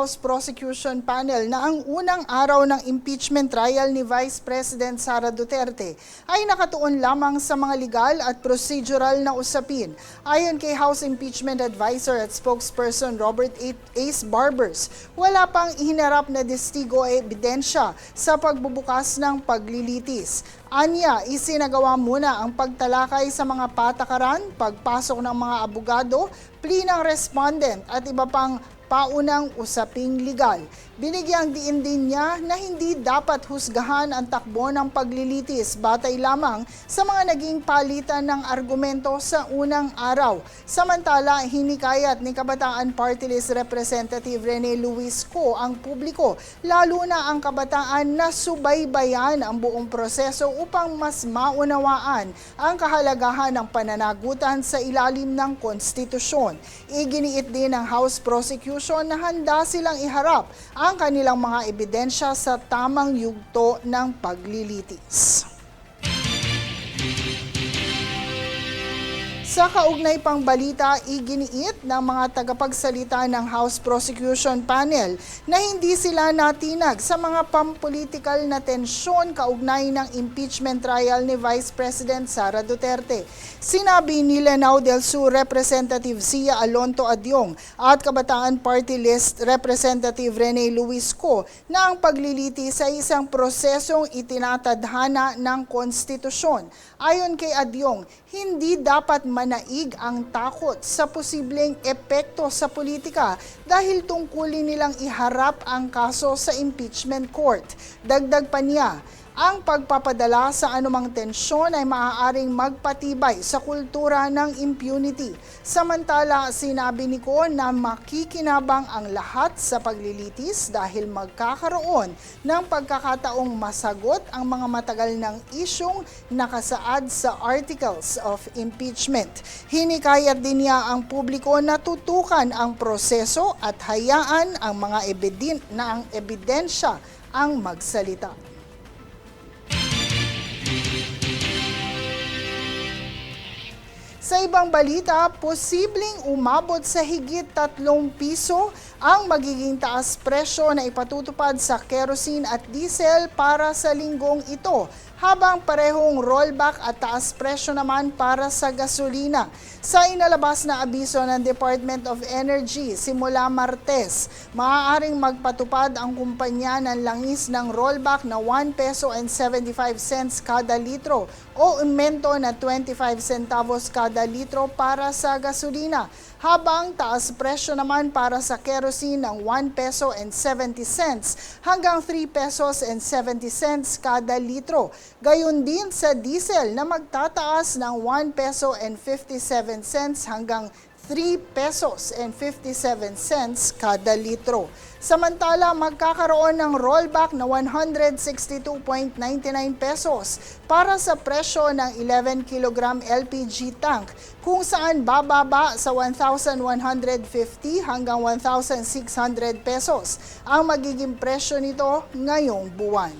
House Prosecution Panel na ang unang araw ng impeachment trial ni Vice President Sara Duterte ay nakatuon lamang sa mga legal at procedural na usapin. Ayon kay House Impeachment Advisor at Spokesperson Robert Ace Barbers, wala pang ihinarap na testigo o ebidensya sa pagbubukas ng paglilitis. Anya, isinagawa muna ang pagtalakay sa mga patakaran, pagpasok ng mga abogado, plea ng respondent at iba pang paunang usaping legal. Binigyang diin din niya na hindi dapat husgahan ang takbo ng paglilitis batay lamang sa mga naging palitan ng argumento sa unang araw. Samantala, hinikayat ni Kabataan Party List Representative Rene Luis Co ang publiko, lalo na ang kabataan, na subaybayan ang buong proseso upang mas maunawaan ang kahalagahan ng pananagutan sa ilalim ng konstitusyon. Iginiit din ng House Prosecution na handa silang iharap ang kanilang mga ebidensya sa tamang yugto ng paglilitis. Sa kaugnay pang balita, iginiit ng mga tagapagsalita ng House Prosecution Panel na hindi sila natinag sa mga pampolitikal na tensyon kaugnay ng impeachment trial ni Vice President Sara Duterte. Sinabi ni Lanao del Sur Representative Sia Alonto Adyong at Kabataan Party List Representative Rene Luis Co na ang paglilitis ay isang prosesong itinatadhana ng konstitusyon. Ayon kay Adyong, hindi dapat manaig ang takot sa posibleng epekto sa politika dahil tungkulin nilang iharap ang kaso sa impeachment court. Dagdag pa niya, ang pagpapadala sa anumang tensyon ay maaaring magpatibay sa kultura ng impunity. Samantala, sinabi ni Ko na makikinabang ang lahat sa paglilitis dahil magkakaroon ng pagkakataong masagot ang mga matagal ng isyong nakasaad sa Articles of Impeachment. Hinikayat din niya ang publiko na tutukan ang proseso at hayaan ang mga ebidensya ang magsalita. Sa ibang balita, posibleng umabot sa higit 3 piso ang magiging taas presyo na ipatutupad sa kerosene at diesel para sa linggong ito, habang parehong rollback at taas presyo naman para sa gasolina. Sa inalabas na abiso ng Department of Energy, simula Martes, maaaring magpatupad ang kumpanya ng langis ng rollback na 1 peso and 75 cents kada litro o aumento na 25 centavos kada litro para sa gasolina, habang taas presyo naman para sa kerosene ng 1 peso and 70 cents hanggang 3 pesos and 70 cents kada litro. Gayon din sa diesel na magtataas ng 1 peso and 57 cents hanggang 3 pesos and 57 cents kada litro. Samantala, magkakaroon ng rollback na 162.99 pesos para sa presyo ng 11 kg LPG tank, kung saan bababa sa 1,150 hanggang 1,600 pesos ang magiging presyo nito ngayong buwan.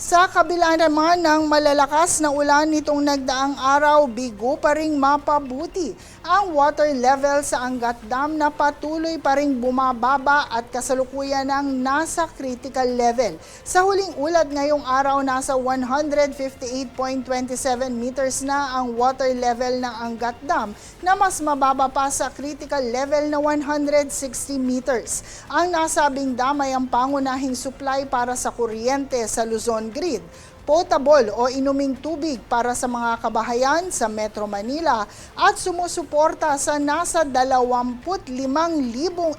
Sa kabila naman ng malalakas na ulan nitong nagdaang araw, bigo pa ring mapabuti ang water level sa Angat Dam na patuloy pa ring bumababa at kasalukuyan ng nasa critical level. Sa huling ulat ngayong araw, nasa 158.27 meters na ang water level ng Angat Dam na mas mababa pa sa critical level na 160 meters. Ang nasabing dam ay ang pangunahing supply para sa kuryente sa Luzon grid, potable o inuming tubig para sa mga kabahayan sa Metro Manila at sumusuporta sa nasa 25,000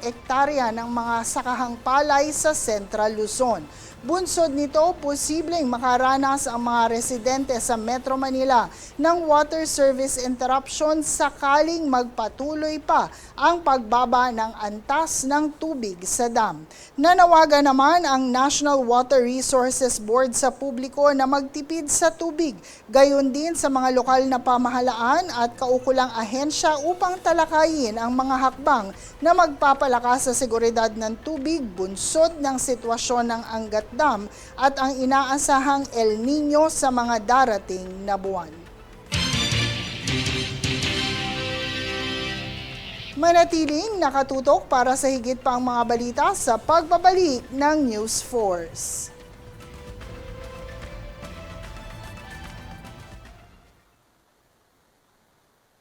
ektarya ng mga sakahang palay sa Central Luzon. Bunsod nito, posibleng makaranas ang mga residente sa Metro Manila ng water service interruption sakaling magpatuloy pa ang pagbaba ng antas ng tubig sa dam. Nanawagan naman ang National Water Resources Board sa publiko na magtipid sa tubig, gayon din sa mga lokal na pamahalaan at kaukulang ahensya upang talakayin ang mga hakbang na magpapalakas sa seguridad ng tubig bunsod ng sitwasyon ng Angat Dam at ang inaasahang El Nino sa mga darating na buwan. Manatiling nakatutok para sa higit pang mga balita sa pagbabalik ng News Force.